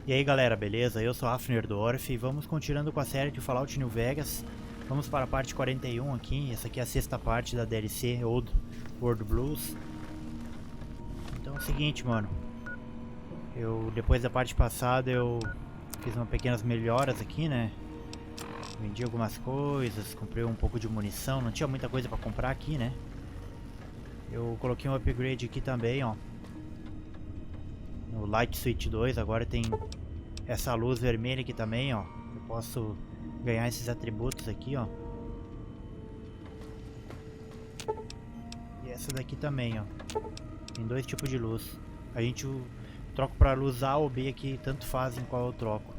E aí galera, beleza? Eu sou Afnerdorf e vamos continuando com a série de Fallout New Vegas. Vamos para a parte 41 aqui, essa aqui é a sexta parte da DLC Old World Blues. Então é o seguinte, mano. Depois da parte passada eu fiz umas pequenas melhoras aqui, né? Vendi algumas coisas, comprei um pouco de munição, não tinha muita coisa pra comprar aqui, né? Eu coloquei um upgrade aqui também, ó. No Light Switch 2, agora tem essa luz vermelha aqui também, ó. Eu posso ganhar esses atributos aqui, ó. E essa daqui também, ó. Tem dois tipos de luz. A gente troca pra luz A ou B aqui, tanto faz em qual eu troco.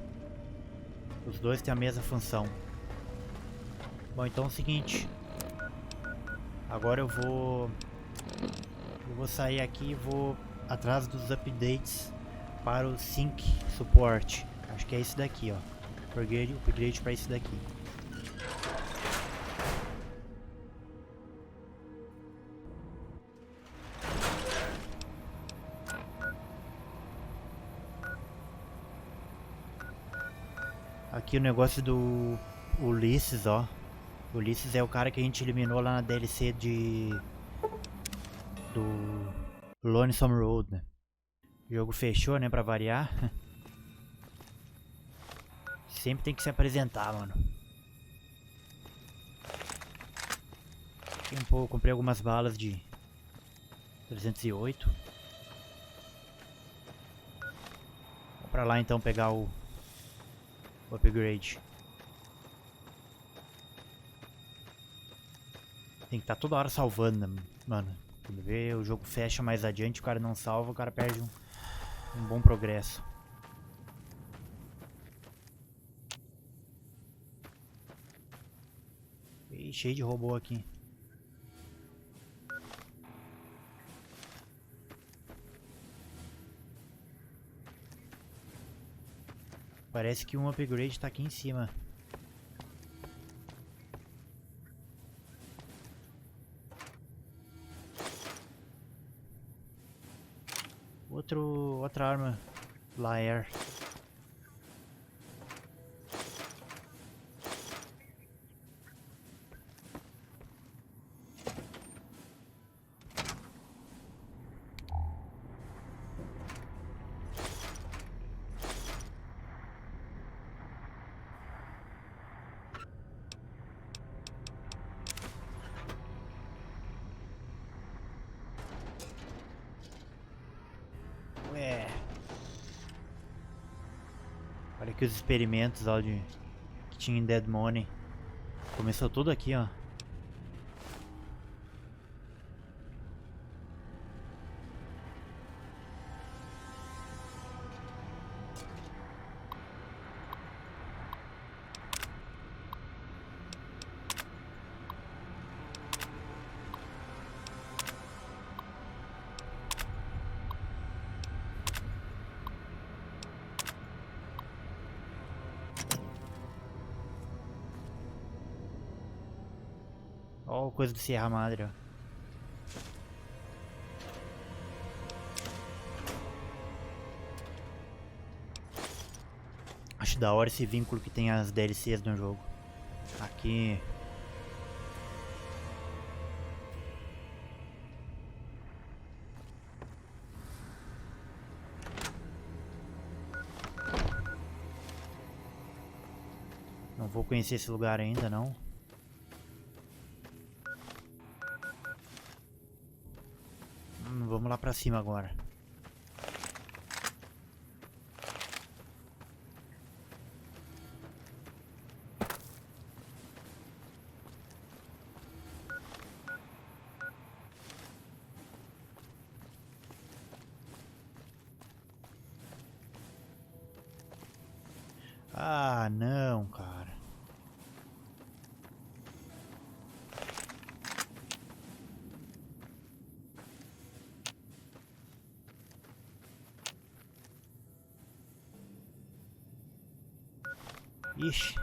Os dois têm a mesma função. Bom, então é o seguinte. Agora eu vou sair aqui e vou atrás dos updates para o Sync Support. Acho que é esse daqui, ó. Upgrade para esse daqui. Aqui o negócio do Ulysses, ó. O Ulysses é o cara que a gente eliminou lá na DLC do Lonesome Road, né? O jogo fechou, né, pra variar. Sempre tem que se apresentar, mano. Aqui um pouco, comprei algumas balas de 308. Vou pra lá então pegar o upgrade. Tem que estar toda hora salvando, né, mano. Quando vê, o jogo fecha mais adiante, o cara não salva, o cara perde um bom progresso. Ih, cheio de robô aqui. Parece que um upgrade tá aqui em cima. Outra arma Lair. Ué. Olha aqui os experimentos, ó, que tinha em Dead Money. Começou tudo aqui, ó. Ó, coisa do Sierra Madre, ó. Acho da hora esse vínculo que tem as DLCs no jogo. Aqui. Não vou conhecer esse lugar ainda, não. Vamos lá pra cima agora. Ah, não, cara. Ixi.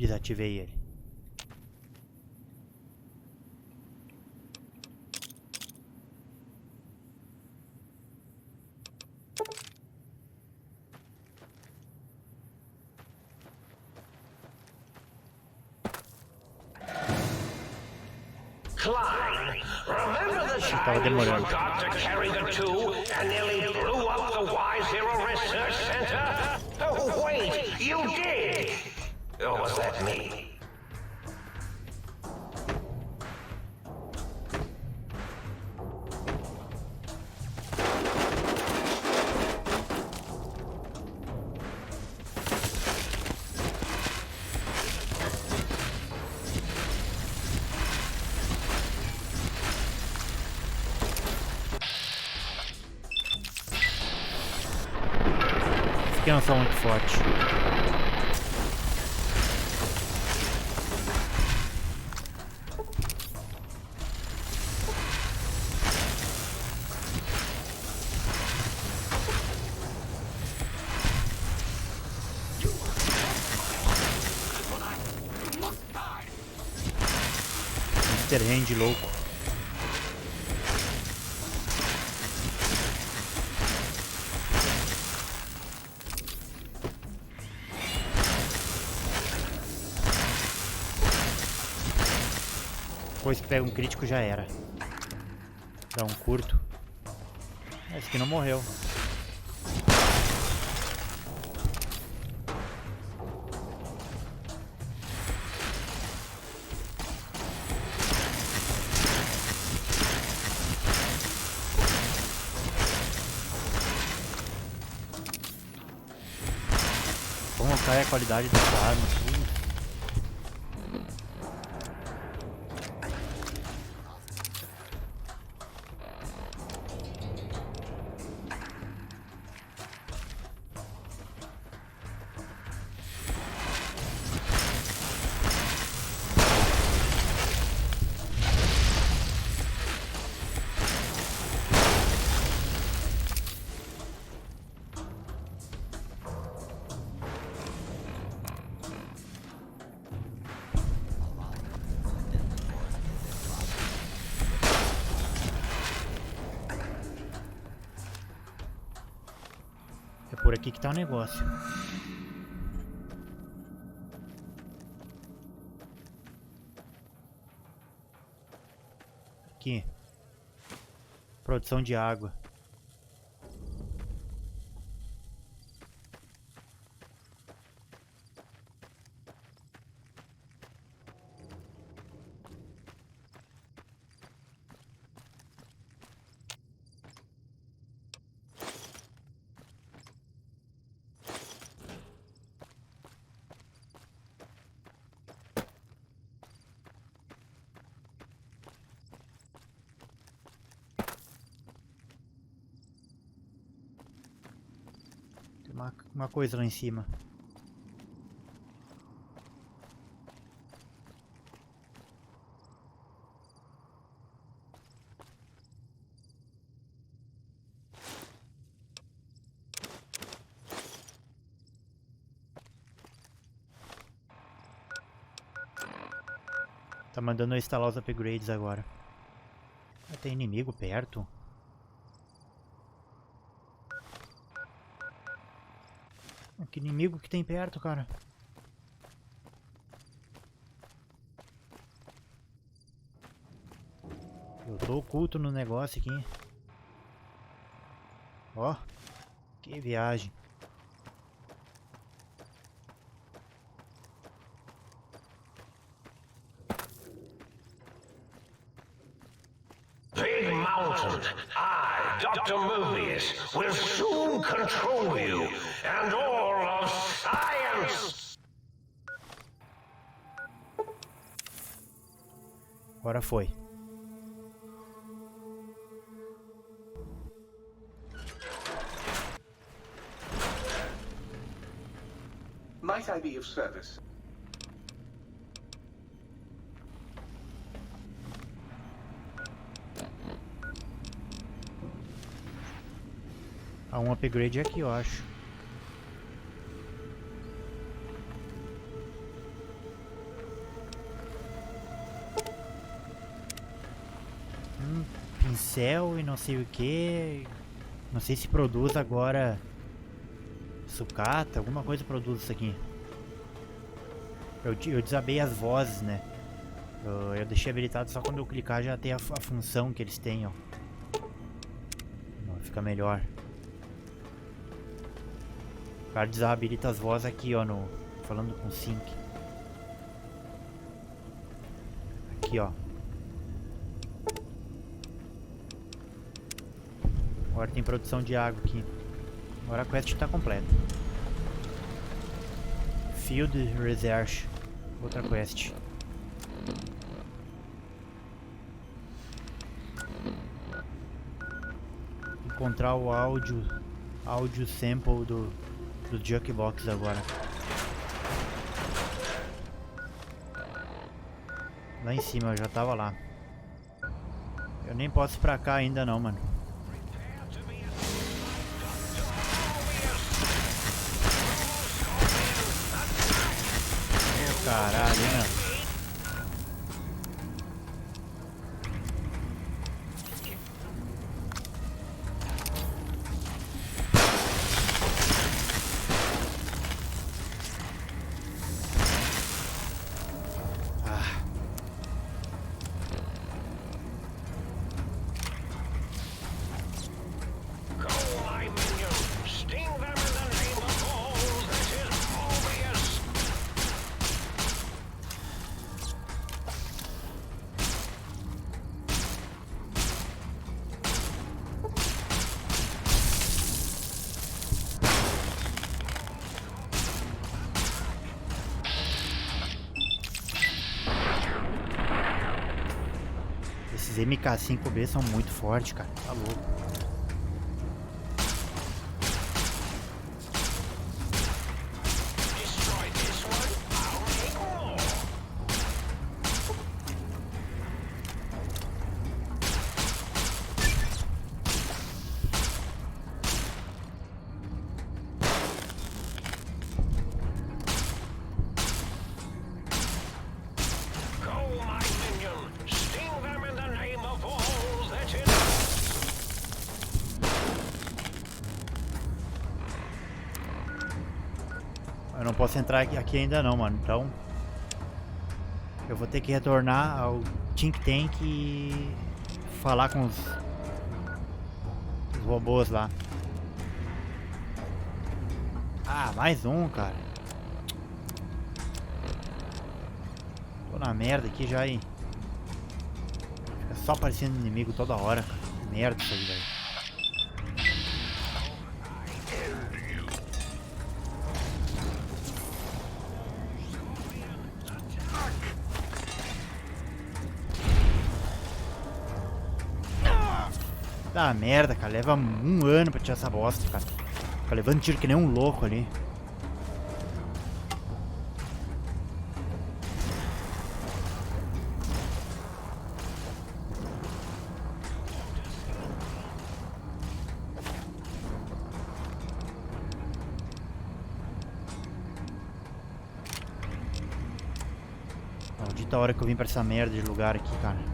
Desativei ele. Tava demorando. Que não são muito fortes. Mr. Hand louco. Depois que pega um crítico já era. Dá um curto. Esse aqui não morreu. Como cai a qualidade das armas. Por aqui que tá o negócio. Aqui. Produção de água. Uma coisa lá em cima. Tá mandando eu instalar os upgrades agora. Ah, tem inimigo perto? Que inimigo que tem perto, cara? Eu tô oculto no negócio aqui. Ó, que viagem. Big Mountain, I, Dr. Mobius, will soon control you and all of science. Agora foi. Might I be of service? Há um upgrade aqui, eu acho. céu e não sei o que. Não sei se produz agora sucata, alguma coisa produz isso aqui. Eu desabei as vozes, né? Eu deixei habilitado só quando eu clicar já tem a função que eles têm, ó. Fica melhor. O cara desabilita as vozes aqui, ó, no falando com sync. Aqui, ó. Agora tem produção de água aqui. Agora a quest tá completa. Field Research. Outra quest. Encontrar o áudio sample do Jukebox agora. Lá em cima, eu já tava lá. Eu nem posso ir pra cá ainda não, mano. Oh, caralho, né? Esses MK5B são muito fortes, cara. Tá louco. Eu não posso entrar aqui ainda não, mano. Então eu vou ter que retornar ao think tank e falar com os robôs lá. Ah, mais um, cara. Tô na merda aqui já, hein. Fica só aparecendo inimigo toda hora, cara. Merda isso aí, velho. Ah, merda, cara. Leva um ano pra tirar essa bosta, cara. Fica levando tiro que nem um louco ali. Maldita hora que eu vim pra essa merda de lugar aqui, cara.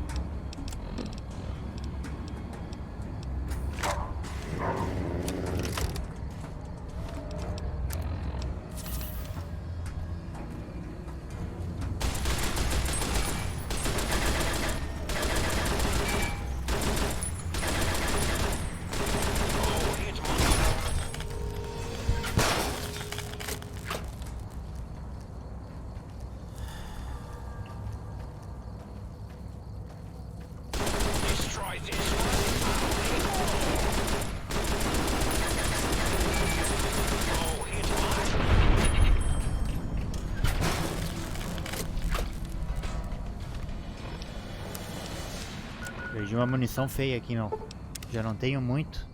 Perdi uma munição feia aqui, meu. Já não tenho muito.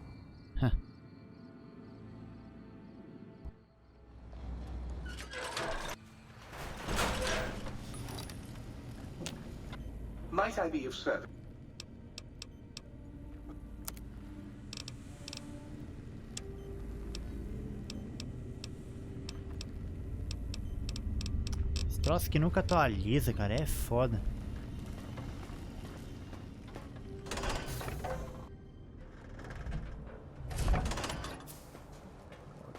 Might I be of service? Esse troço que nunca atualiza, cara. É foda.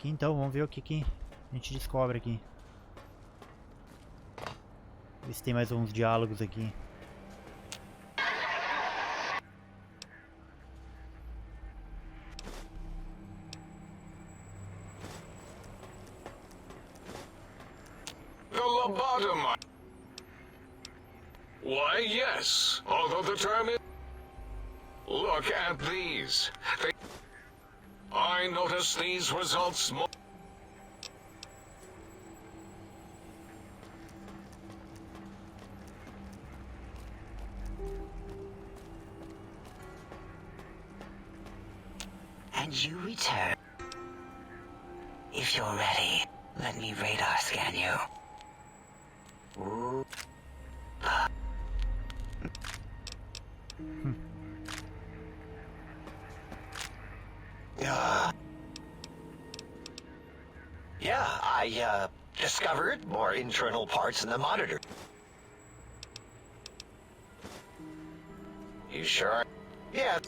aqui então, vamos ver o que a gente descobre aqui. Ver se tem mais uns diálogos aqui. The lobotomy. Why, yes. Although the term is... Look at these. I notice these results more... And you return. If you're ready, let me radar scan you. Ooh. Yeah, I discovered more internal parts in the monitor. You sure? Yeah.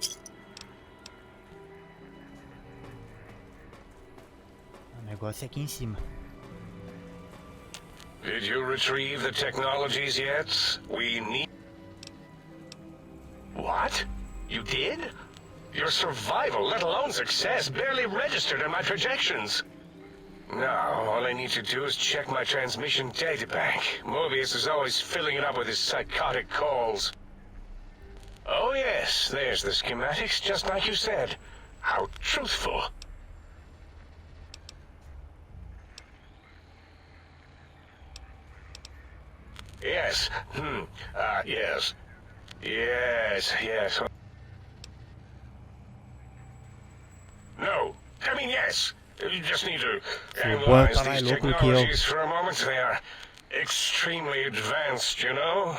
O negócio é aqui em cima. Did you retrieve the technologies yet? We need... What? You did? Your survival, let alone success, barely registered in my projections. Now, all I need to do is check my transmission databank. Mobius is always filling it up with his psychotic calls. Oh yes, there's the schematics, just like you said. How truthful. Yes. Yes. Yes. No. I mean, yes. You just need to analyze these technologies for a moment. They are extremely advanced, you know?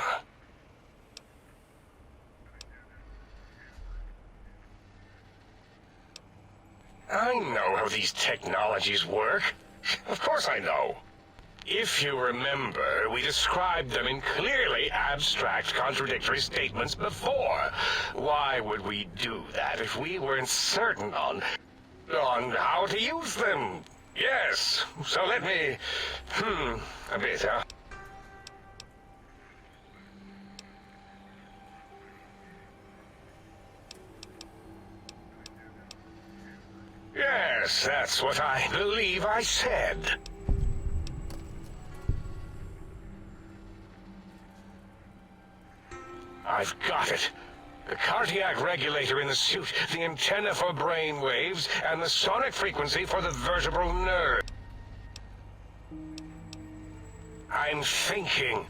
I know how these technologies work. Of course I know. If you remember, we described them in clearly abstract, contradictory statements before. Why would we do that if we weren't certain on how to use them? Yes, so let me... a bit, huh? Yes, that's what I believe I said. I've got it. The cardiac regulator in the suit, the antenna for brain waves, and the sonic frequency for the vertebral nerve. I'm thinking.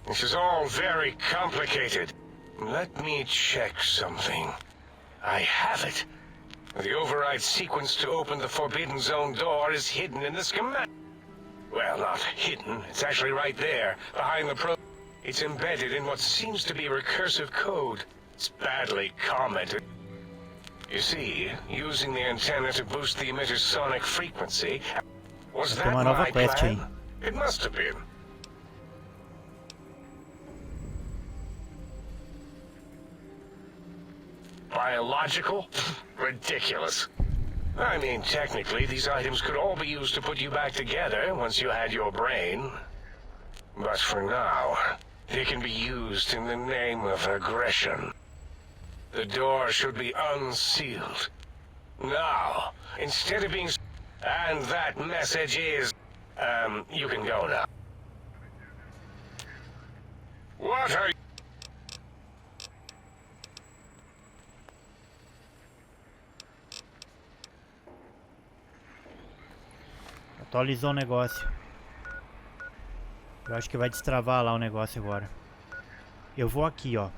This is all very complicated. Let me check something. I have it. The override sequence to open the Forbidden Zone door is hidden in the schematic. Well, not hidden. It's actually right there, behind the pro... It's embedded in what seems to be recursive code. It's badly commented. You see, using the antenna to boost the emitter's sonic frequency... Was that my plan? It must have been. Biological? Ridiculous. I mean, technically, these items could all be used to put you back together once you had your brain. But for now, they can be used in the name of aggression. The door should be unsealed. Now, instead of being... And that message is... you can go now. What are you... Atualizou o negócio. Eu acho que vai destravar lá o negócio agora. Eu vou aqui, ó.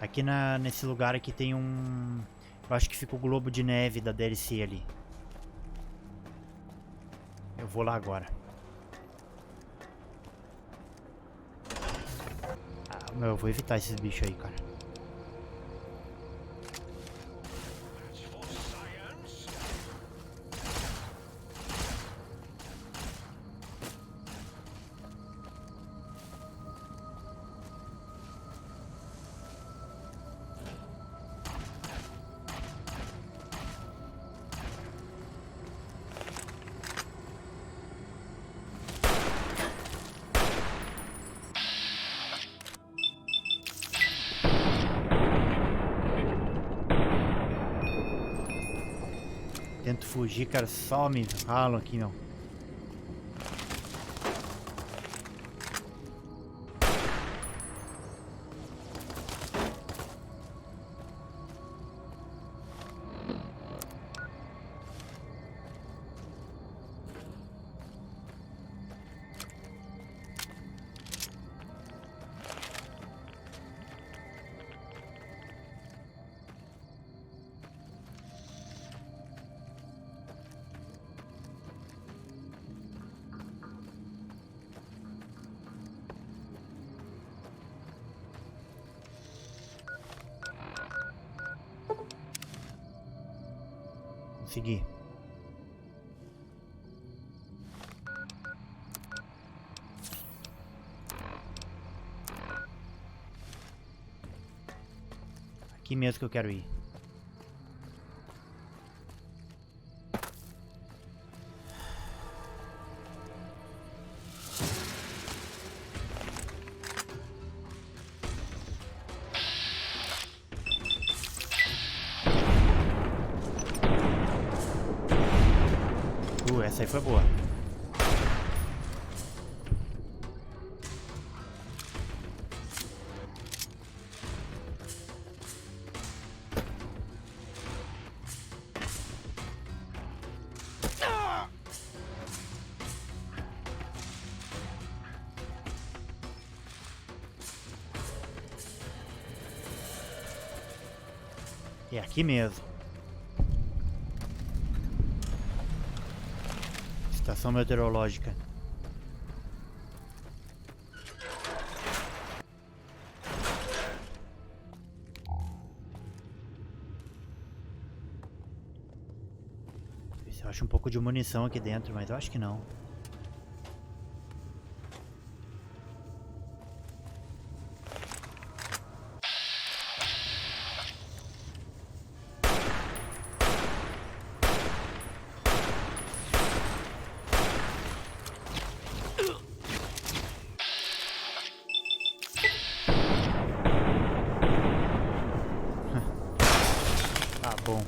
Aqui nesse lugar aqui tem um... Eu acho que fica o globo de neve da DLC ali. Eu vou lá agora. Ah, meu, eu vou evitar esses bichos aí, cara. fugir, cara, só me ralam aqui, meu. Consegui. Aqui mesmo que eu quero ir. Essa aí foi boa. É aqui mesmo. Estação meteorológica. Ver se eu acho um pouco de munição aqui dentro, mas eu acho que não. Bom.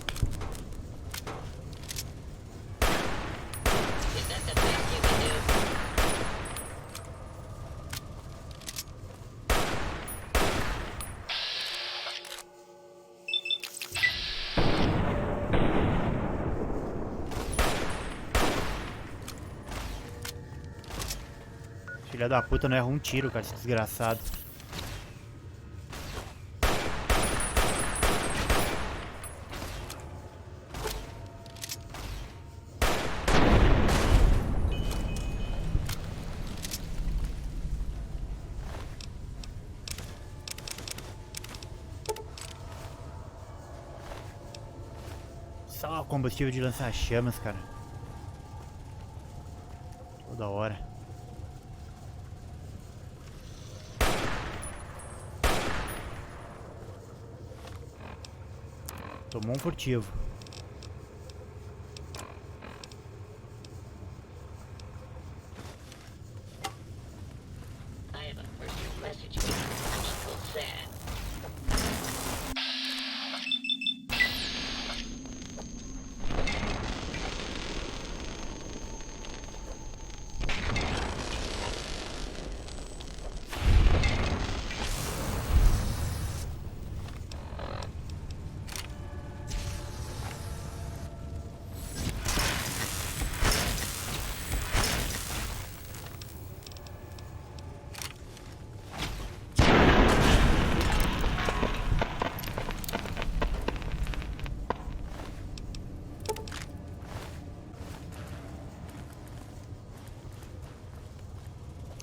Filha da puta, não erra um tiro, cara, esse desgraçado. Só combustível de lançar chamas, cara. Toda hora. Tomou um furtivo.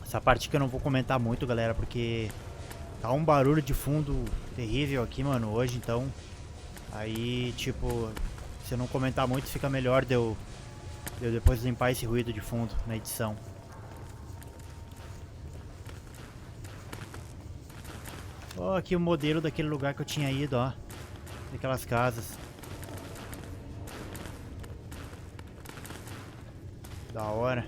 Essa parte que eu não vou comentar muito, galera, porque tá um barulho de fundo terrível aqui, mano, hoje, então aí, tipo, se eu não comentar muito, fica melhor de eu depois limpar esse ruído de fundo na edição. Ó, aqui o modelo daquele lugar que eu tinha ido, ó, daquelas casas. Da hora.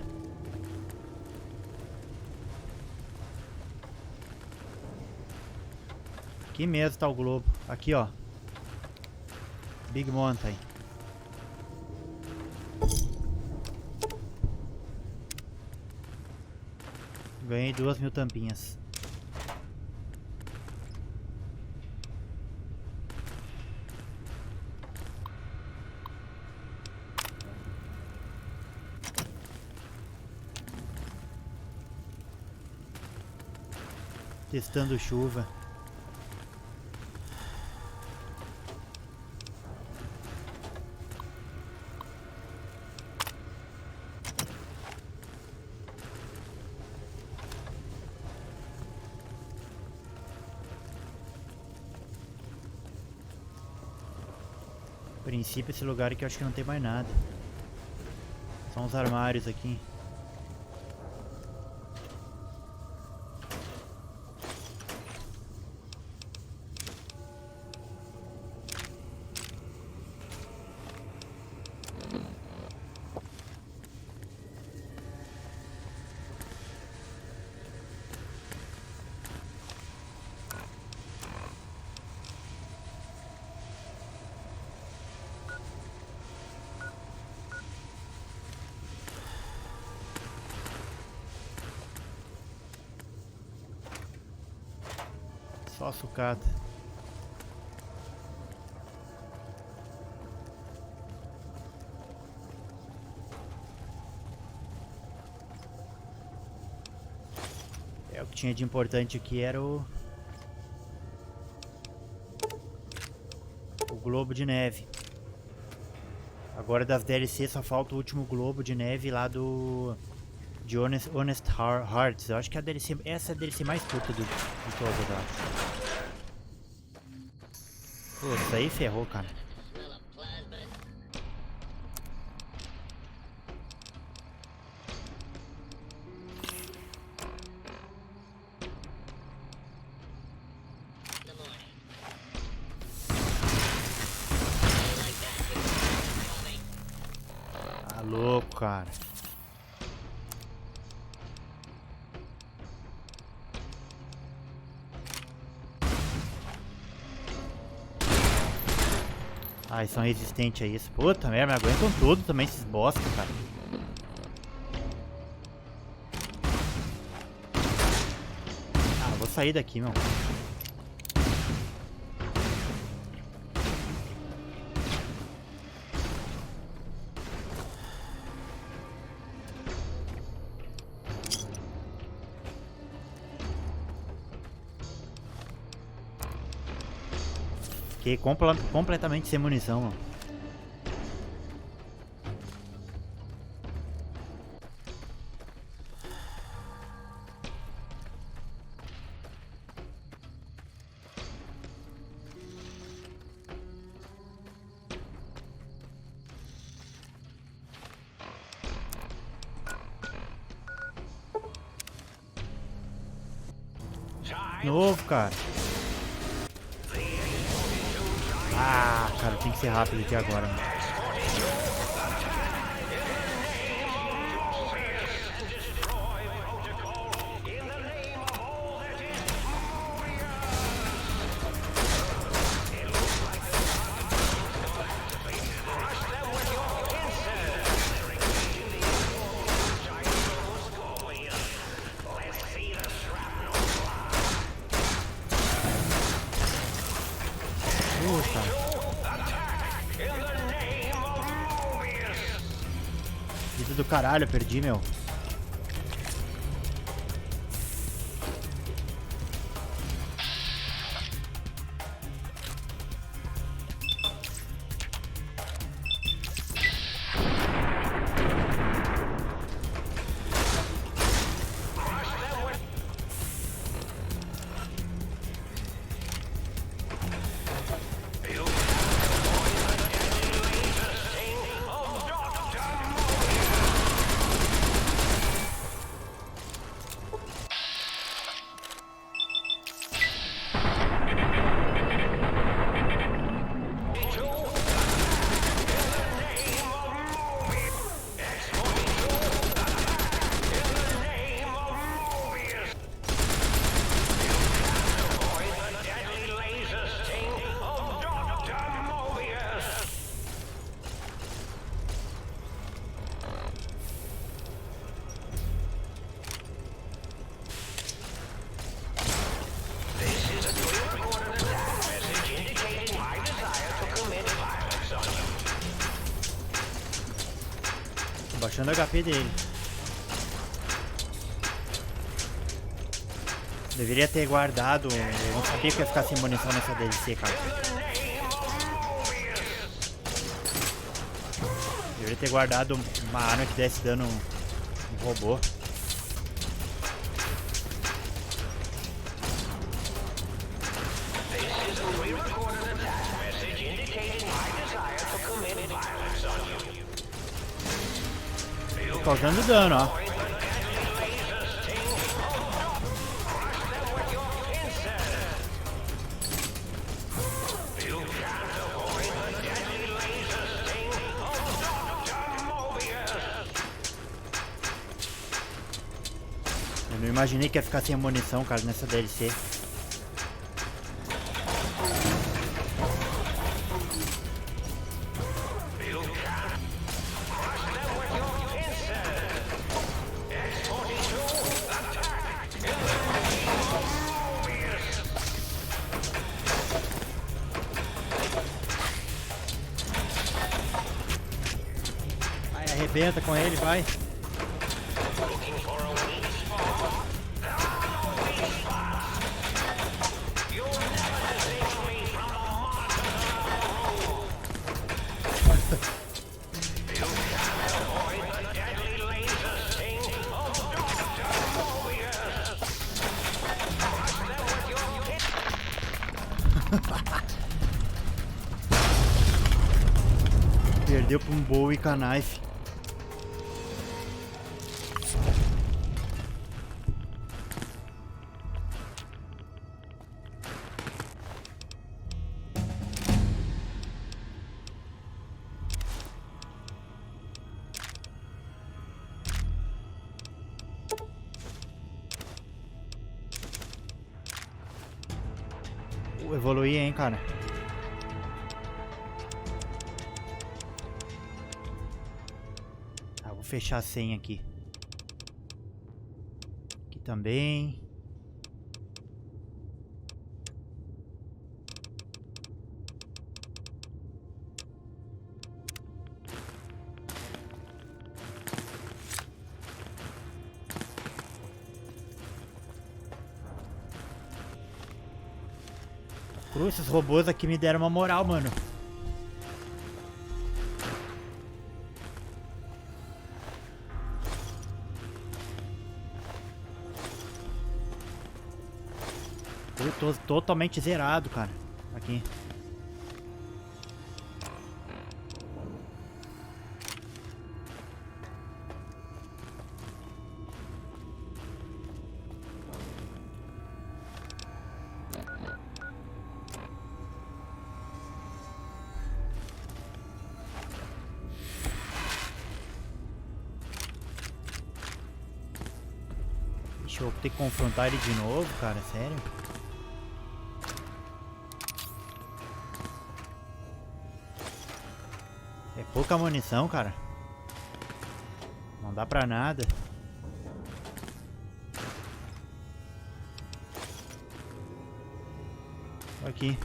Aqui mesmo tá o globo. Aqui, ó. Big Mountain. Ganhei 2.000 tampinhas. Testando chuva. A princípio esse lugar aqui eu acho que não tem mais nada. São os armários aqui. Só sucata. É, o que tinha de importante aqui era o globo de neve. Agora das DLC só falta o último globo de neve lá de Honest Hearts. Eu acho que essa é a DLC mais curta de todas, eu acho. Pô, isso aí ferrou, cara. Tá louco, cara. Ah, eles são resistentes a isso. Puta merda, me aguentam tudo também esses bosta, cara. Ah, vou sair daqui, meu. Fiquei completamente sem munição, mano. Novo, cara. Ah, cara, tem que ser rápido aqui agora, mano. Vida do caralho, eu perdi, meu. Tô baixando o HP dele. Deveria ter guardado. Eu não sabia que ia ficar sem munição nessa DLC, cara. Deveria ter guardado uma arma que desse dano um robô. Causando dano, ó. Eu não imaginei que ia ficar sem munição, cara, nessa DLC. Arrebenta com ele, vai. Perdeu pra um Bowie com a knife. Evoluir, hein, cara. Tá, vou fechar a senha aqui. Aqui também. Esses robôs aqui me deram uma moral, mano. Eu tô totalmente zerado, cara. Aqui. Eu vou ter que confrontar ele de novo, cara, sério? É pouca munição, cara. Não dá pra nada. Aqui.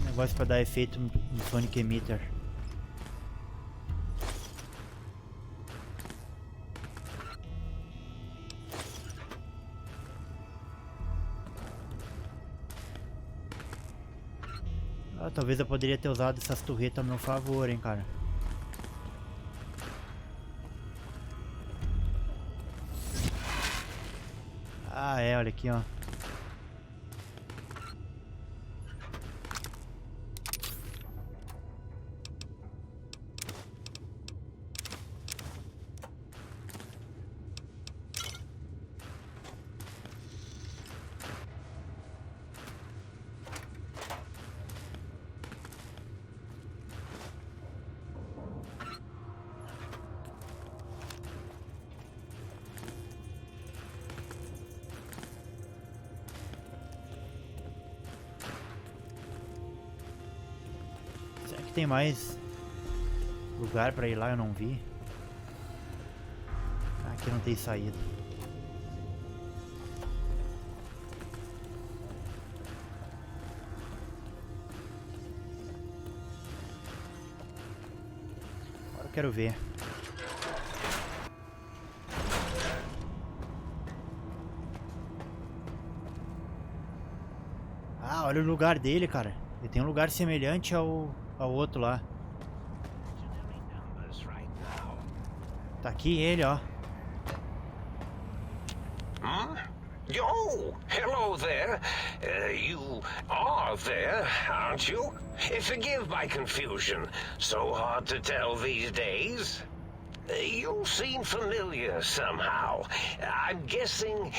Negócio pra dar efeito no Sonic Emitter. Ah, talvez eu poderia ter usado essas torretas a meu favor, hein, cara. Ah, é, olha aqui, ó. Tem mais lugar pra ir lá, eu não vi. aqui não tem saída. Agora eu quero ver. Ah, olha o lugar dele, cara. Ele tem um lugar semelhante ao outro lá. Tá aqui ele, ó. Oh, hello there. You are there, aren't you? Forgive my confusion. So hard to tell these days. You seem familiar somehow. I'm guessing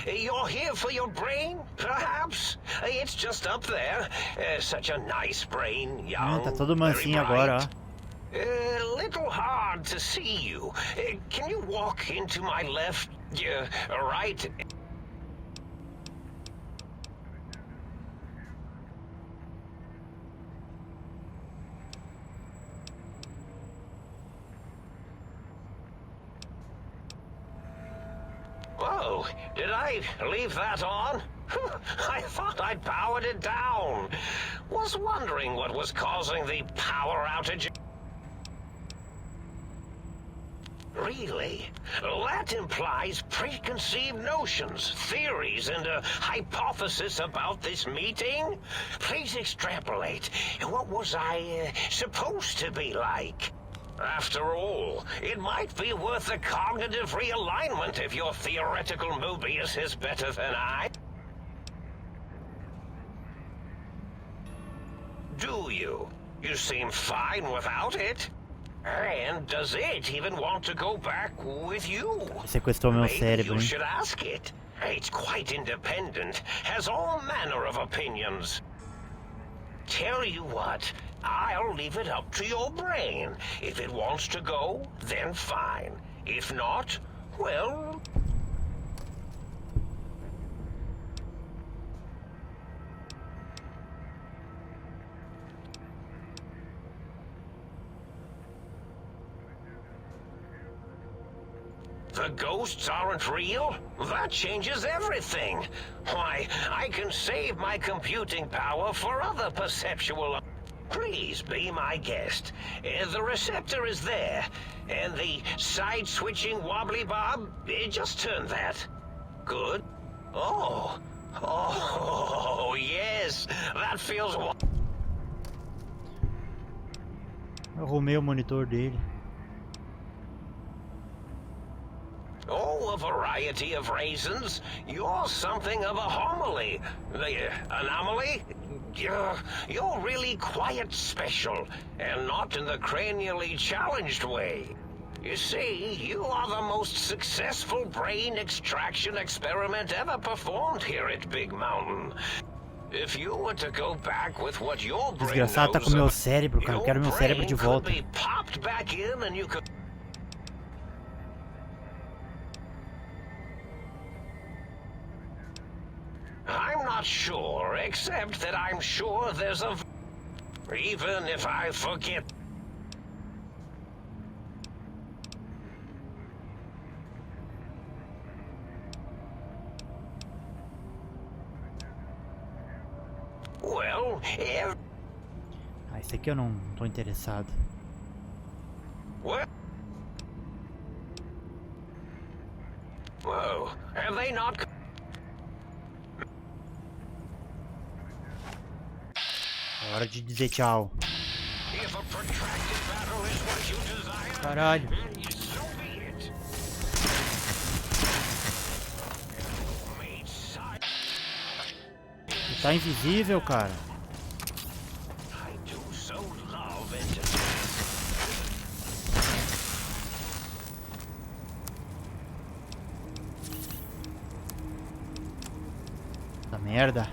you're here for your brain, perhaps? It's just up there. Such a nice brain, young, Tá todo very mansinho bright. agora, ó. Little hard to see you. Can you walk into my left, right? Whoa, did I leave that on? I thought I'd powered it down. Was wondering what was causing the power outage. Really? That implies preconceived notions, theories, and a hypothesis about this meeting? Please extrapolate. What was I supposed to be like? After all, it might be worth a cognitive realignment if your theoretical Mobius is better than I. Do you? You seem fine without it. And does it even want to go back with you? Sequestrou meu Maybe cérebro, you hein? should ask it. It's quite independent, has all manner of opinions. Tell you what, I'll leave it up to your brain. If it wants to go, then fine. If not, well... The ghosts aren't real? That changes everything. Why, I can save my computing power for other perceptual... Please be my guest. The receptor is there, and the side-switching wobbly bob, just turn that. Good. Oh. Oh, yes. That feels... Eu arrumei o monitor dele. Oh, a variety of reasons. You're something of a homily. Anomaly? You're really quite special, and not in the cranially challenged way. You see, you are the most successful brain extraction experiment ever performed here at Big Mountain. If you were to go back with what your brain Desgraçado, tá com o meu knows, cérebro, cara. Eu quero meu cérebro de volta. could be popped back in and you could... I'm not sure, except that I'm sure there's a... Even if I forget... Well, if... Ah, esse aqui eu não tô interessado. Well... Whoa, have they not... É hora de dizer tchau. If a protracted battle is what you desire, Caralho. then so be it. Ele tá invisível, cara. I do so love it. Essa merda.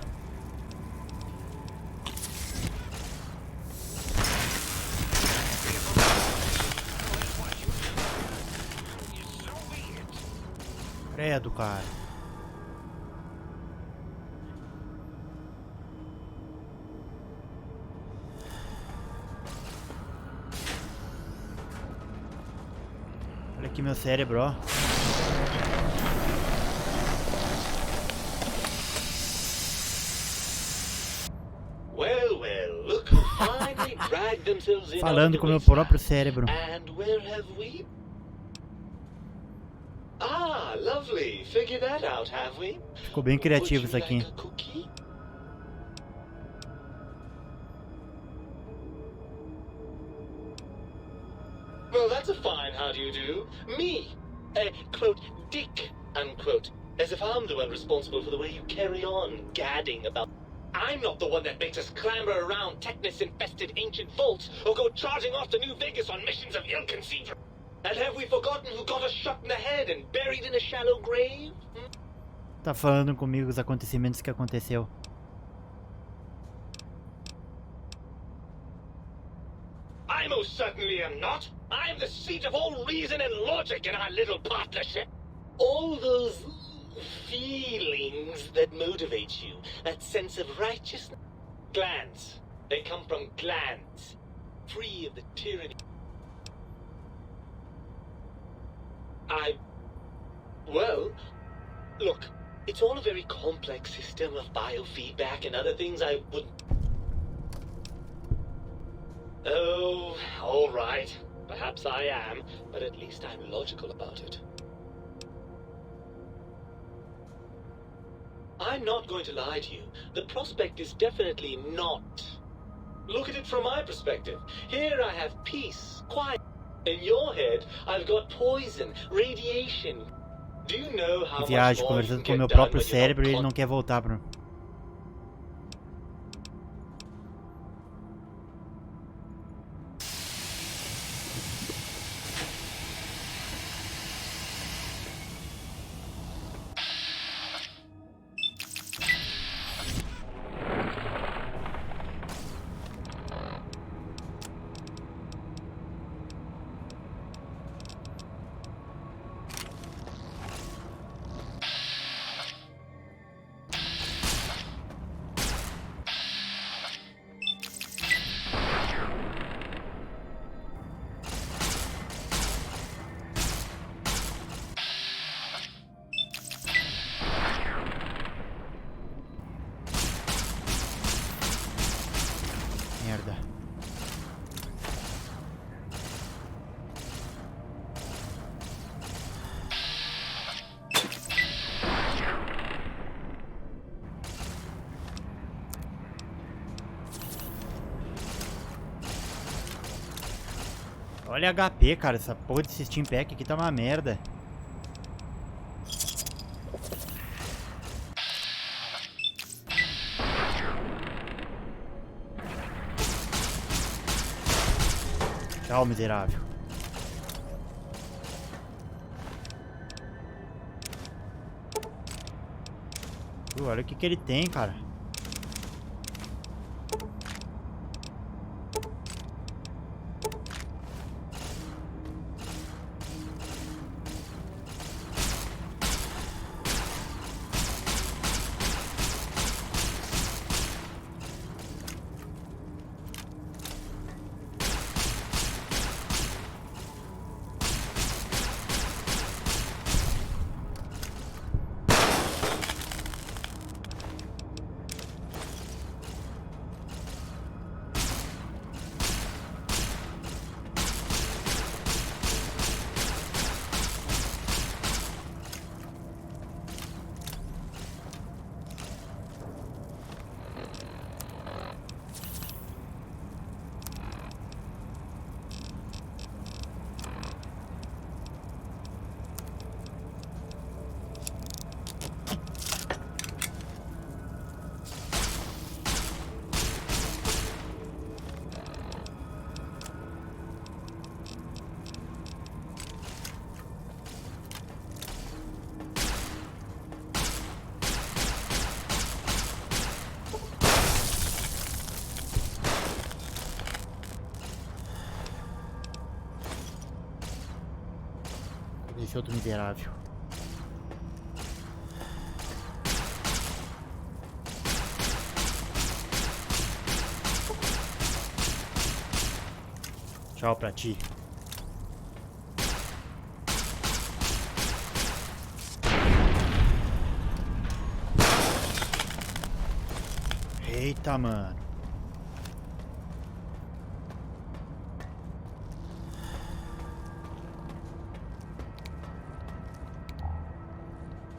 Credo, cara. Olha aqui meu cérebro, ó. Well, well, look who finally dragged themselves in. Falando com meu próprio cérebro. And where have we? Ah, lovely. Figured that out, have we? Ficou bem criativo isso aqui. Like a cookie? Well, that's a fine how do you do. Me, a quote, dick, unquote. As if I'm the one responsible for the way you carry on gadding about. I'm not the one that makes us clamber around Technus-infested ancient vaults or go charging off to New Vegas on missions of ill-conceived. And have we forgotten who got us shot in the head and buried in a shallow grave? Tá falando comigo os acontecimentos que aconteceu. I most certainly am not. I'm the seat of all reason and logic in our little partnership. All those feelings that motivate you, that sense of righteousness. Glands. They come from glands. Free of the tyranny. Well, look, it's all a very complex system of biofeedback and other things I wouldn't... Oh, all right. Perhaps I am, but at least I'm logical about it. I'm not going to lie to you. The prospect is definitely not. Look at it from my perspective. Here I have peace, quiet. In your head, I've got poison, radiation. Do you know how much Viagem, more you conversando can com meu get done próprio when you're cérebro e not ele não quer voltar pro... Merda. Olha HP, cara. Essa porra desse Steam Pack aqui tá uma merda. Tchau, miserável. Olha o que ele tem, cara. Esse outro miserável. Tchau pra ti. Eita, mano.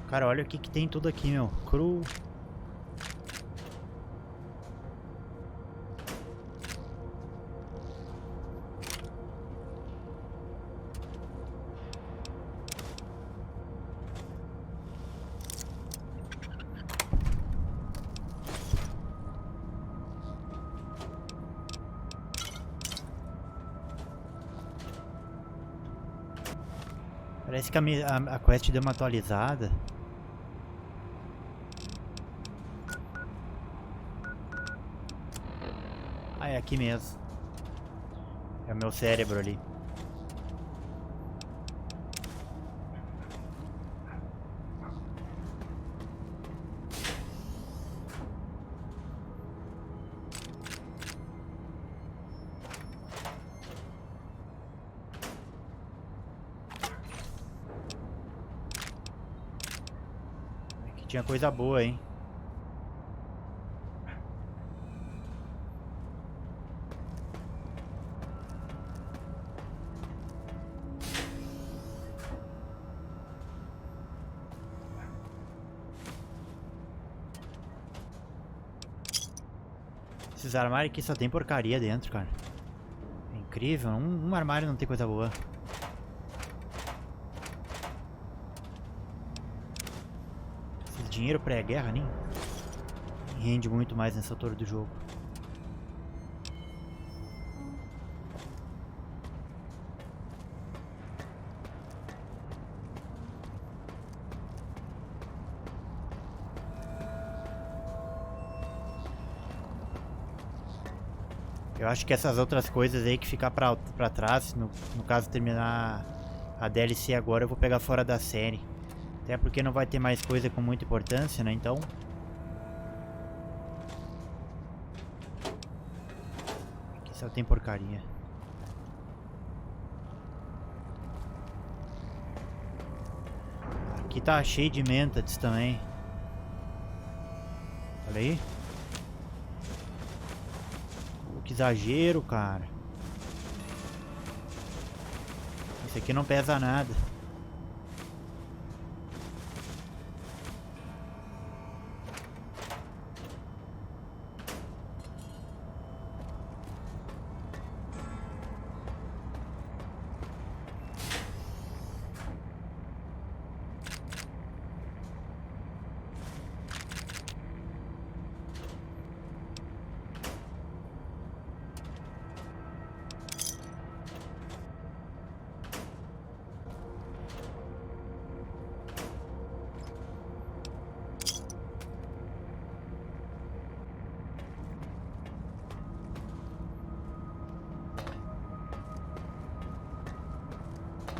Cara, olha o que tem tudo aqui, meu. Cru. Parece que a quest deu uma atualizada. Ah, é aqui mesmo. É o meu cérebro ali. Aqui tinha coisa boa, hein? Esses armários aqui só tem porcaria dentro, cara. É incrível, um armário não tem coisa boa. Esse dinheiro pré-guerra nem rende muito mais nessa altura do jogo. Eu acho que essas outras coisas aí que ficar pra trás, no caso terminar a DLC agora, eu vou pegar fora da série. Até porque não vai ter mais coisa com muita importância, né? Então... Aqui só tem porcaria. Aqui tá cheio de mentats também. Olha aí. Que exagero, cara. Esse aqui não pesa nada.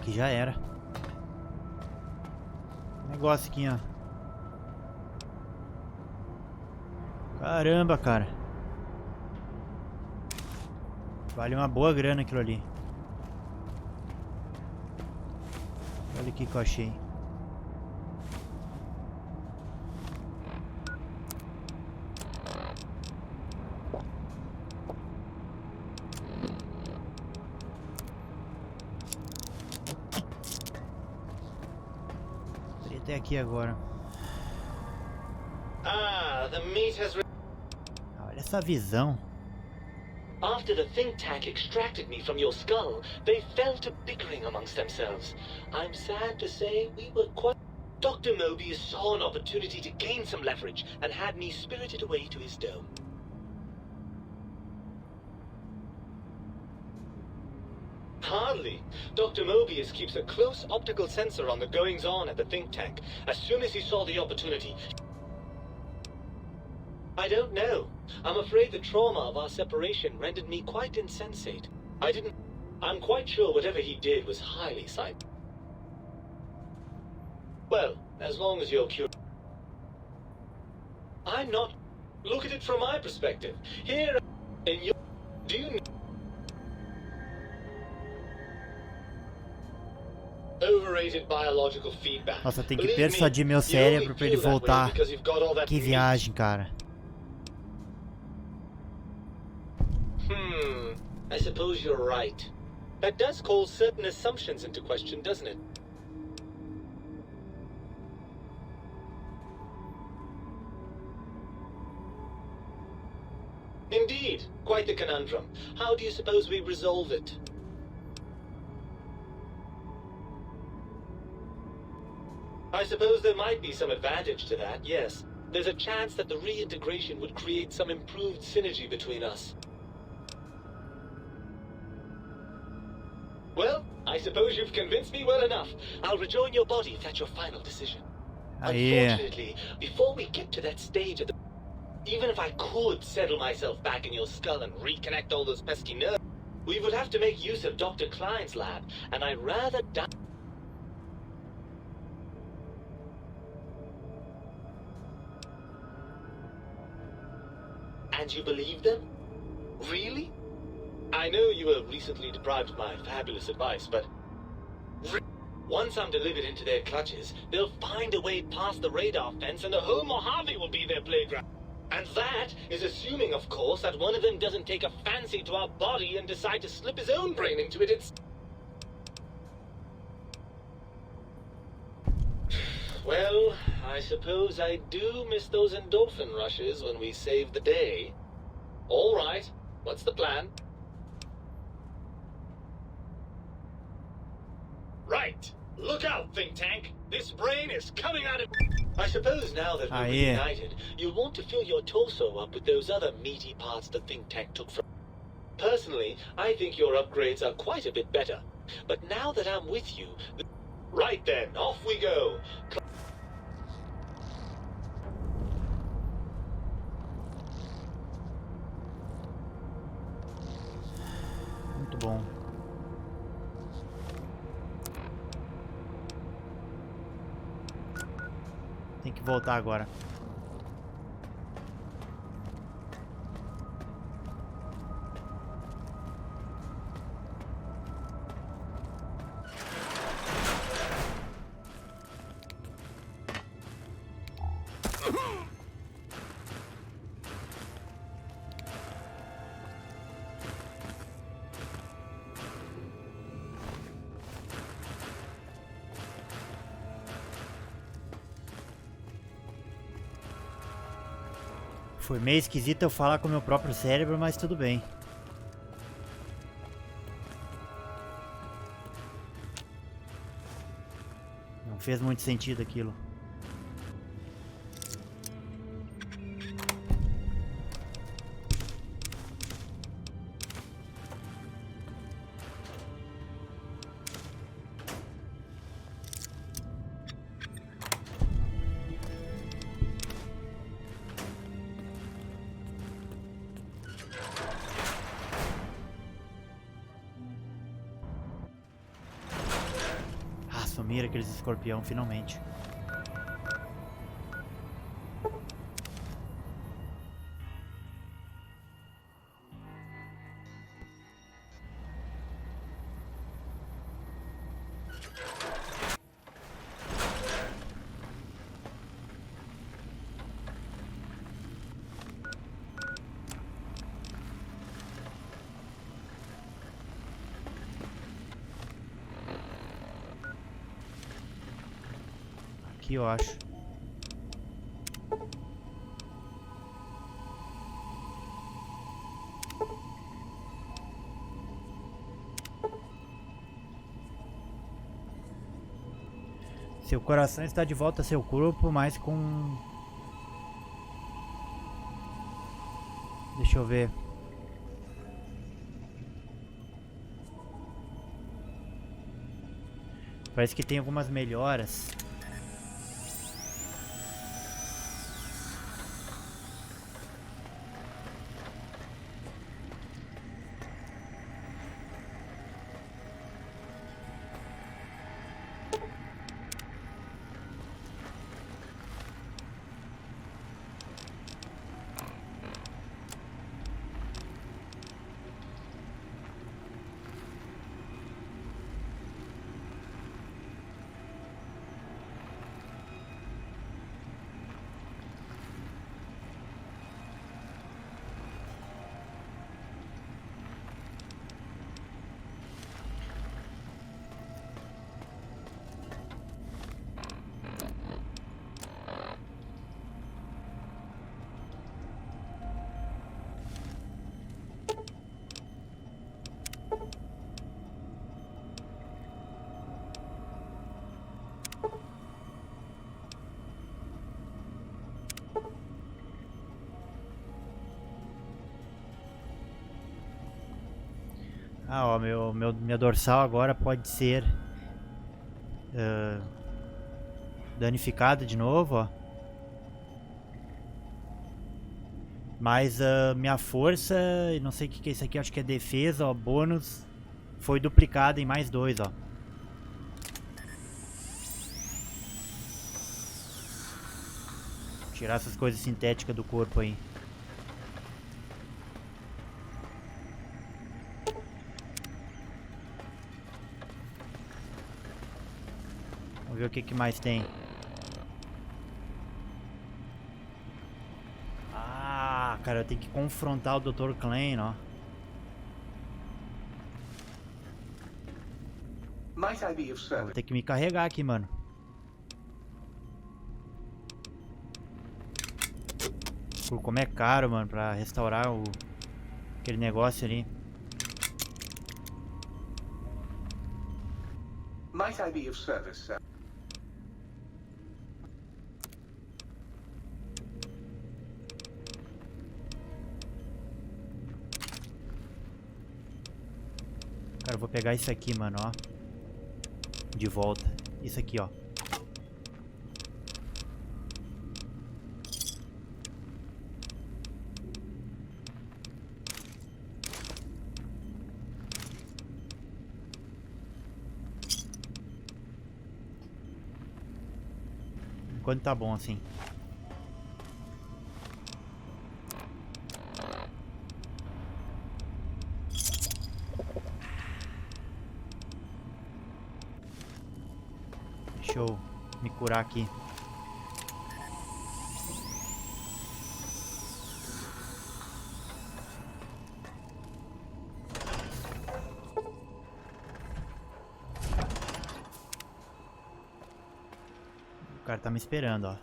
Aqui já era. Negócio aqui, ó. Caramba, cara. Vale uma boa grana aquilo ali. Olha o que eu achei. Até aqui agora. The meat has... Olha essa visão. After the think tank extracted me from your skull, they fell to bickering amongst themselves. I'm sad to say we were quite... Dr. Mobius saw an opportunity to gain some leverage and had me spirited away to his dome. Hardly. Dr. Mobius keeps a close optical sensor on the goings-on at the think tank. As soon as he saw the opportunity... I don't know. I'm afraid the trauma of our separation rendered me quite insensate. I'm quite sure whatever he did was highly scientific. Well, as long as you're curious... I'm not... Look at it from my perspective. Here in your... Do you... Overrated biological feedback. Nossa, tem que persuadir meu cérebro pra ele voltar. Que viagem, cara. I suppose you're right. That does call certain assumptions into question, doesn't it? Indeed. Quite the conundrum. How do you suppose we resolve it? I suppose there might be some advantage to that, yes. There's a chance that the reintegration would create some improved synergy between us. Well, I suppose you've convinced me well enough. I'll rejoin your body if that's your final decision. Unfortunately, before we get to that stage of the... Even if I could settle myself back in your skull and reconnect all those pesky nerves, we would have to make use of Dr. Klein's lab, and I'd rather die... And you believe them? Really? I know you were recently deprived of my fabulous advice, but... Once I'm delivered into their clutches, they'll find a way past the radar fence and the whole Mojave will be their playground. And that is assuming, of course, that one of them doesn't take a fancy to our body and decide to slip his own brain into it. It's... Well, I suppose I do miss those endorphin rushes when we save the day. All right, what's the plan? Right. Look out, think tank. This brain is coming out of... I suppose now that we're reunited, you'll want to fill your torso up with those other meaty parts the think tank took from... Personally, I think your upgrades are quite a bit better. But now that I'm with you... Right then, off we go. Muito bom. Tem que voltar agora. Foi meio esquisito eu falar com o meu próprio cérebro, mas tudo bem. Não fez muito sentido aquilo. Assumir aqueles escorpião finalmente. Aqui eu acho. Seu coração está de volta a seu corpo, mas com... Deixa eu ver. Parece que tem algumas melhoras. Ah, ó, minha dorsal agora pode ser danificada de novo, ó. Mas minha força, não sei o que é isso aqui, acho que é defesa, ó, bônus, foi duplicada em mais 2, ó. Tirar essas coisas sintéticas do corpo aí. Vamos ver o que mais tem. Ah, cara, eu tenho que confrontar o Dr. Klein, ó. Might I be of Vou service? ter que me carregar aqui, mano. Pô, como é caro, mano, pra restaurar aquele negócio ali. Might I be of service, sir? Cara, eu vou pegar isso aqui, mano, ó. De volta. Isso aqui, ó. Enquanto tá bom assim. Deixa eu me curar aqui. O cara tá me esperando, ó.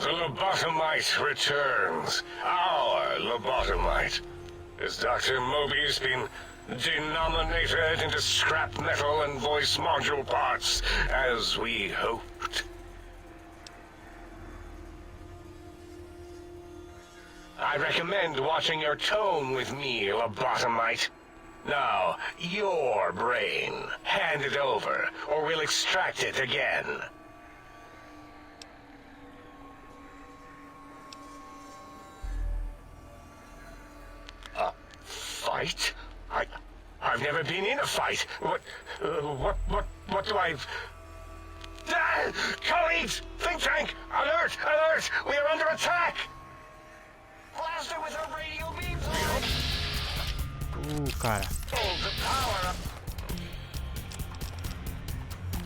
The lobotomite returns. Our lobotomite. Has Dr. Mobius been denominated into scrap metal and voice module parts, as we hoped? I recommend watching your tone with me, lobotomite. Now, your brain. Hand it over, or we'll extract it again. A fight? I've never been in a fight. What do I... Ah! Colleagues! Think tank! Alert! Alert! We are under attack! Blaster with a radio beam flash! Cara. Hold the power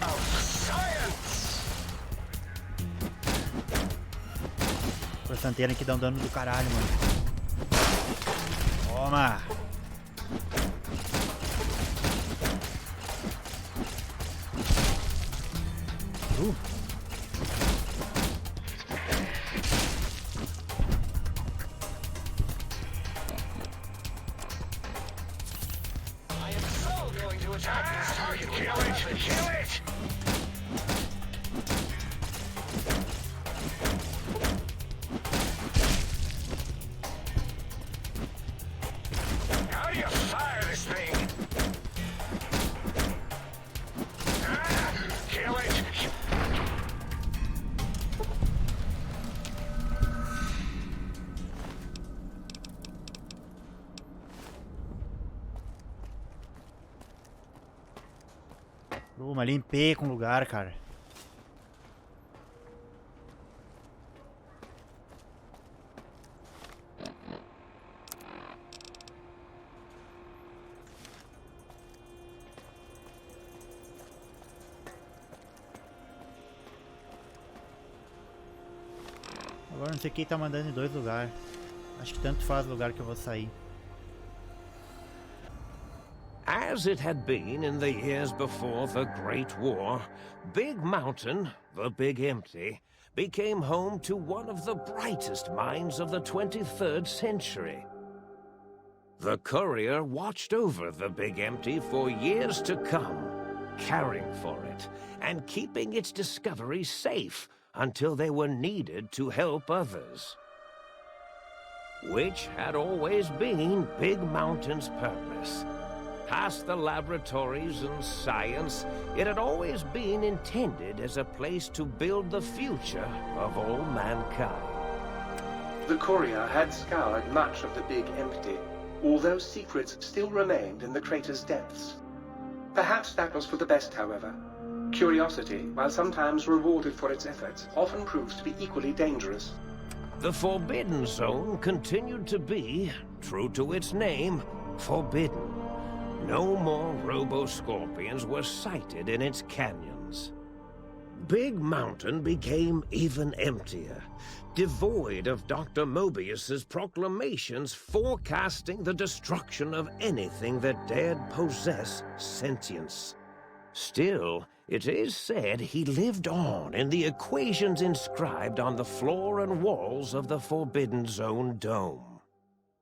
of science! Portanteira aqui dá um dano do caralho, mano. Toma! I am so going to attack this target. Kill it! Kill it! How do you fire this thing? Ah, kill it! Mas limpei com o lugar, cara. Agora não sei quem tá mandando em 2 lugares. Acho que tanto faz o lugar que eu vou sair. As it had been in the years before the Great War, Big Mountain, the Big Empty, became home to one of the brightest minds of the 23rd century. The courier watched over the Big Empty for years to come, caring for it and keeping its discovery safe until they were needed to help others. Which had always been Big Mountain's purpose. Past the laboratories and science, it had always been intended as a place to build the future of all mankind. The courier had scoured much of the Big Empty, although secrets still remained in the crater's depths. Perhaps that was for the best, however. Curiosity, while sometimes rewarded for its efforts, often proves to be equally dangerous. The Forbidden Zone continued to be, true to its name, forbidden. No more robo-scorpions were sighted in its canyons. Big Mountain became even emptier, devoid of Dr. Mobius's proclamations forecasting the destruction of anything that dared possess sentience. Still, it is said he lived on in the equations inscribed on the floor and walls of the Forbidden Zone dome.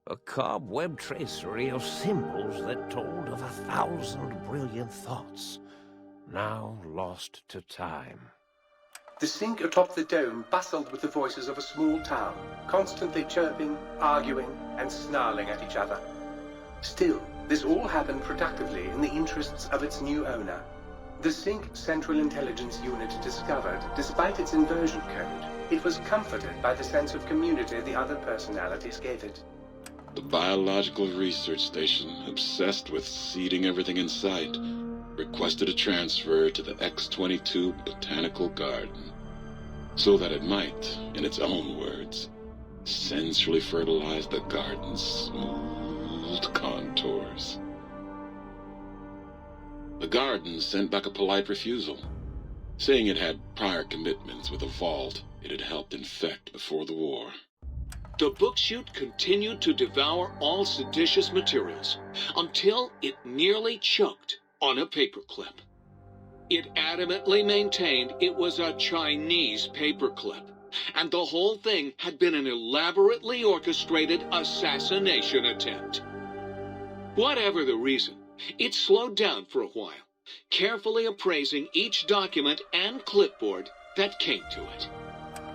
A cobweb tracery of symbols that told of 1,000 brilliant thoughts, now lost to time. The sink atop the dome bustled with the voices of a small town, constantly chirping, arguing, and snarling at each other. Still, this all happened productively in the interests of its new owner. The Sync Central Intelligence Unit discovered, despite its inversion code, it was comforted by the sense of community the other personalities gave it. The Biological Research Station, obsessed with seeding everything in sight, requested a transfer to the X-22 Botanical Garden, so that it might, in its own words, sensually fertilize the garden's smooth contours. The garden sent back a polite refusal, saying it had prior commitments with a vault it had helped infect before the war. The book chute continued to devour all seditious materials until it nearly choked on a paperclip. It adamantly maintained it was a Chinese paperclip, and the whole thing had been an elaborately orchestrated assassination attempt. Whatever the reason, it slowed down for a while, carefully appraising each document and clipboard that came to it.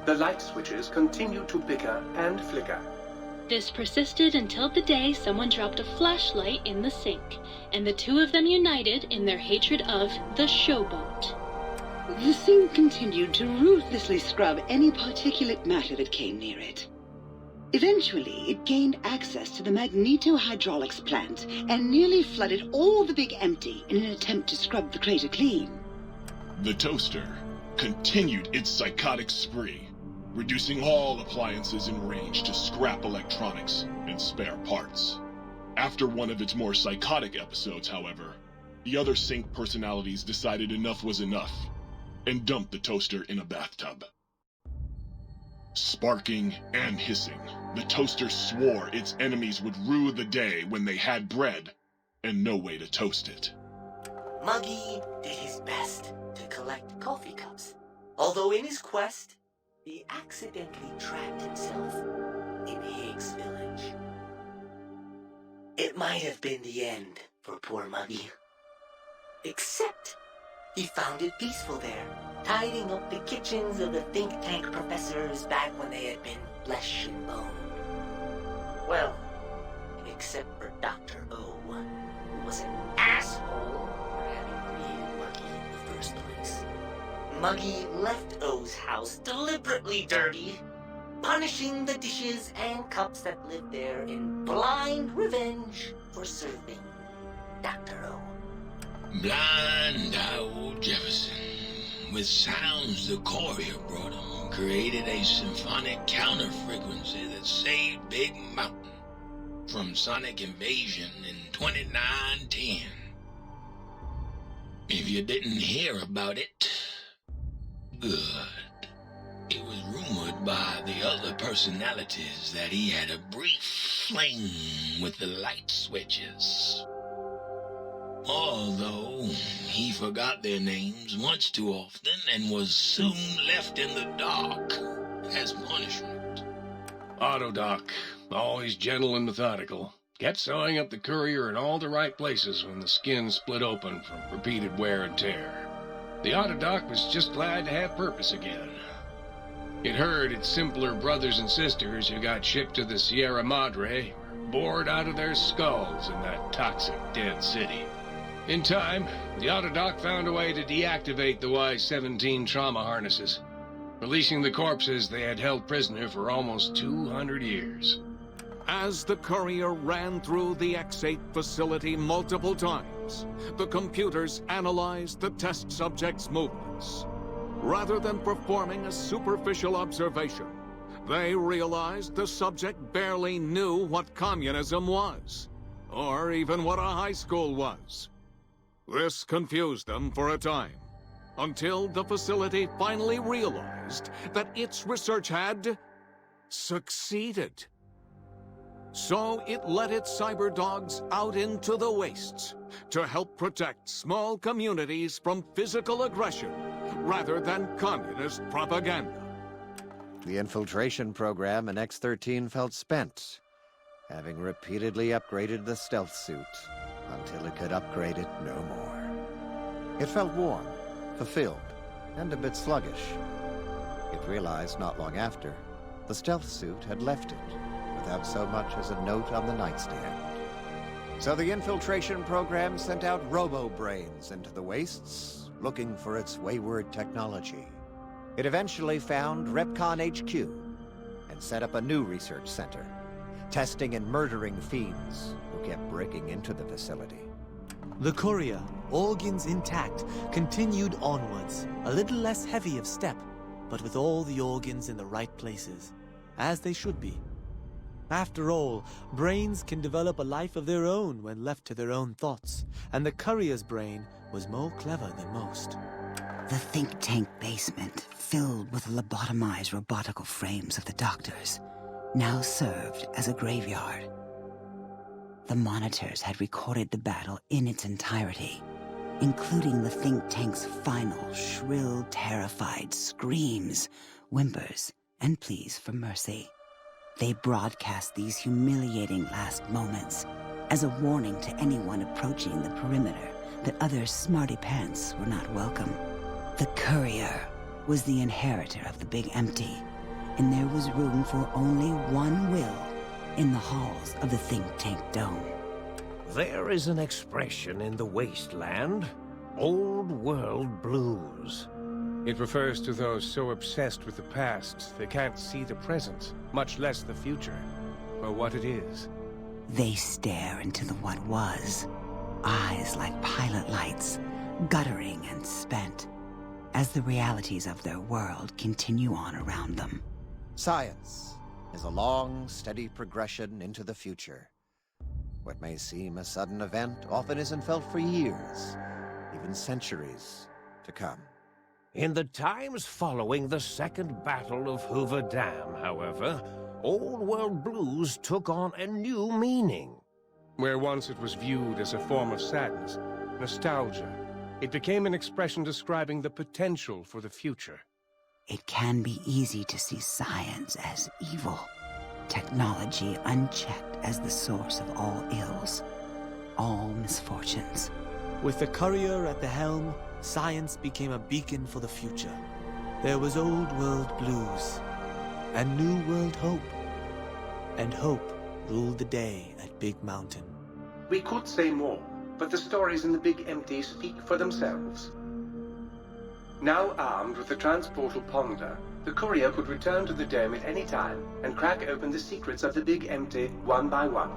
The light switches continued to bicker and flicker. This persisted until the day someone dropped a flashlight in the sink, and the two of them united in their hatred of the showboat. The sink continued to ruthlessly scrub any particulate matter that came near it. Eventually, it gained access to the magneto-hydraulics plant and nearly flooded all the Big Empty in an attempt to scrub the crater clean. The toaster continued its psychotic spree, reducing all appliances in range to scrap electronics and spare parts. After one of its more psychotic episodes, however, the other Sync personalities decided enough was enough and dumped the toaster in a bathtub. Sparking and hissing, the toaster swore its enemies would rue the day when they had bread and no way to toast it. Muggy did his best to collect coffee cups, although in his quest, he accidentally trapped himself in Higgs Village. It might have been the end for poor Muggy. Except, he found it peaceful there, tidying up the kitchens of the think tank professors back when they had been flesh and bone. Well, except for Dr. O, who was an asshole for having created Muggy in the first place. Muggy left O's house deliberately dirty, punishing the dishes and cups that lived there in blind revenge for serving Dr. O. Blind old Jefferson, with sounds the courier brought him, created a symphonic counter-frequency that saved Big Mountain from sonic invasion in 2910. If you didn't hear about it, good. It was rumored by the other personalities that he had a brief fling with the light switches. Although he forgot their names much too often and was soon left in the dark as punishment. Autodoc, always gentle and methodical, kept sewing up the courier in all the right places when the skin split open from repeated wear and tear. The Autodoc was just glad to have purpose again. It heard its simpler brothers and sisters who got shipped to the Sierra Madre were bored out of their skulls in that toxic dead city. In time, the Autodoc found a way to deactivate the Y-17 trauma harnesses, releasing the corpses they had held prisoner for almost 200 years. As the courier ran through the X-8 facility multiple times, the computers analyzed the test subject's movements. Rather than performing a superficial observation, they realized the subject barely knew what communism was, or even what a high school was. This confused them for a time, until the facility finally realized that its research had succeeded. So it let its cyber dogs out into the wastes to help protect small communities from physical aggression rather than communist propaganda. The infiltration program in X-13 felt spent, having repeatedly upgraded the stealth suit until it could upgrade it no more. It felt warm, fulfilled, and a bit sluggish. It realized not long after, the stealth suit had left it without so much as a note on the nightstand. So the infiltration program sent out robo-brains into the wastes, looking for its wayward technology. It eventually found Repcon HQ and set up a new research center, testing and murdering fiends who kept breaking into the facility. The courier, organs intact, continued onwards, a little less heavy of step, but with all the organs in the right places, as they should be. After all, brains can develop a life of their own when left to their own thoughts, and the courier's brain was more clever than most. The think tank basement, filled with lobotomized robotical frames of the doctors, now served as a graveyard. The monitors had recorded the battle in its entirety, including the think tank's final, shrill, terrified screams, whimpers, and pleas for mercy. They broadcast these humiliating last moments as a warning to anyone approaching the perimeter that other smarty pants were not welcome. The courier was the inheritor of the Big Empty, and there was room for only one will in the halls of the think tank dome. There is an expression in the wasteland, old world blues. It refers to those so obsessed with the past they can't see the present, much less the future, or what it is. They stare into the what was, eyes like pilot lights, guttering and spent, as the realities of their world continue on around them. Science is a long, steady progression into the future. What may seem a sudden event often isn't felt for years, even centuries to come. In the times following the Second Battle of Hoover Dam, however, Old World Blues took on a new meaning. Where once it was viewed as a form of sadness, nostalgia, it became an expression describing the potential for the future. It can be easy to see science as evil, technology unchecked as the source of all ills, all misfortunes. With the courier at the helm, science became a beacon for the future. There was old world blues, and new world hope. And hope ruled the day at Big Mountain. We could say more, but the stories in the Big Empty speak for themselves. Now armed with the transportal Ponder, the courier could return to the dome at any time and crack open the secrets of the Big Empty one by one.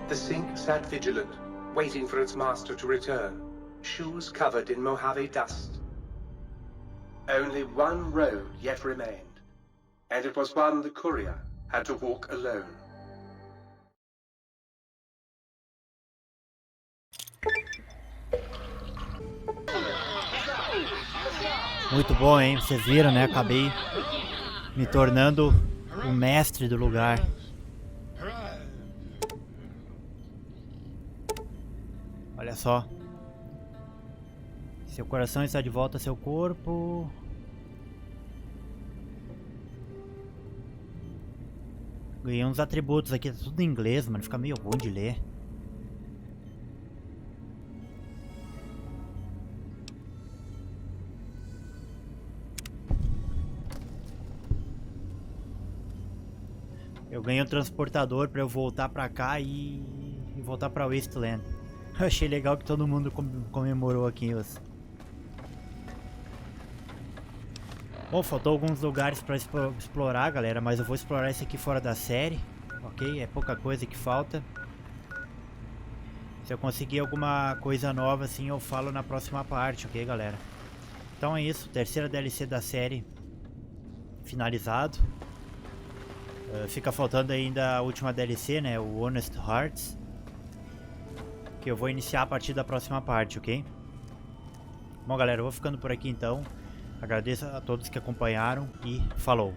The Sync sat vigilant, waiting for its master to return, shoes covered in Mojave dust. Only one road yet remained, and it was one the courier had to walk alone. Muito bom, hein? Vocês viram, né? Acabei me tornando o mestre do lugar. Olha só. Seu coração está de volta ao seu corpo. Ganhei uns atributos aqui, tá tudo em inglês, mano. Fica meio ruim de ler. ganhei um transportador pra eu voltar pra cá e voltar pra Wasteland. Eu achei legal que todo mundo comemorou aqui. Bom, faltou alguns lugares pra explorar, galera, mas eu vou explorar esse aqui fora da série, ok? É pouca coisa que falta. Se eu conseguir alguma coisa nova assim, eu falo na próxima parte, ok, galera? Então é isso, terceira DLC da série finalizado. Fica faltando ainda a última DLC, né, o Honest Hearts, que eu vou iniciar a partir da próxima parte, ok? Bom, galera, eu vou ficando por aqui então. Agradeço a todos que acompanharam e falou!